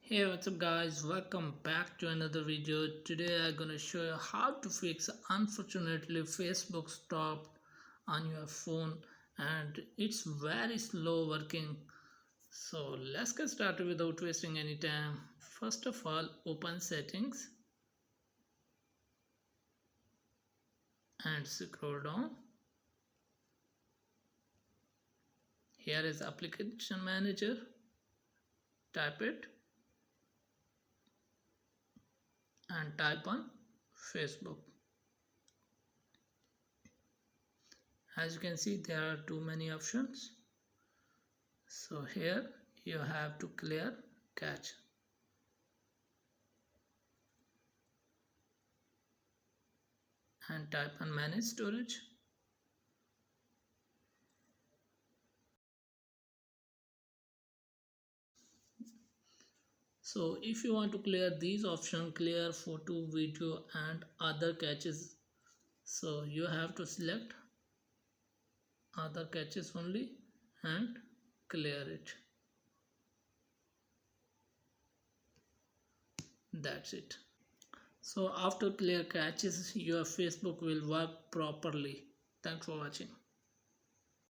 Hey, what's up guys, welcome back to another video. Today I'm gonna show you how to fix unfortunately Facebook stopped on your phone and it's very slow working. So let's get started without wasting any time. First of all, open settings and scroll down. Here is application manager. Type it and type on Facebook. As you can see, there are too many options. So here you have to clear cache and type on manage storage. So if you want to clear these options, clear photo, video and other caches, so you have to select other caches only and clear it. That's it. So after clear caches, your Facebook will work properly. Thanks for watching.